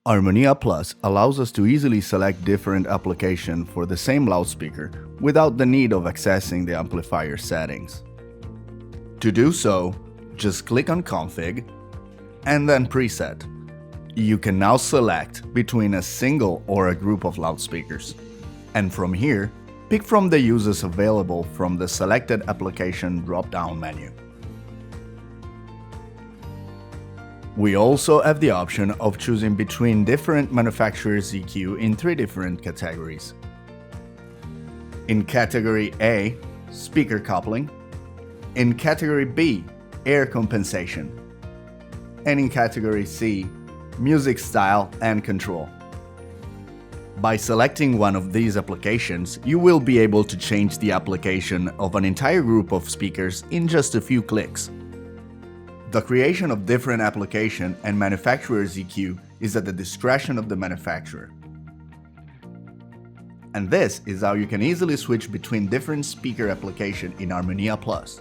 ArmoníaPlus allows us to easily select different applications for the same loudspeaker without the need of accessing the amplifier settings. To do so, just click on Config and then Preset. You can now select between a single or a group of loudspeakers. And from here, pick from the uses available from the Selected Application drop-down menu. We also have the option of choosing between different manufacturers' EQ in 3 different categories. In Category A, Speaker Coupling. In Category B, Air Compensation. And in Category C, Music Style and Control. By selecting one of these applications, you will be able to change the application of an entire group of speakers in just a few clicks. The creation of different application and manufacturer's EQ is at the discretion of the manufacturer. And this is how you can easily switch between different speaker applications in ArmoníaPlus.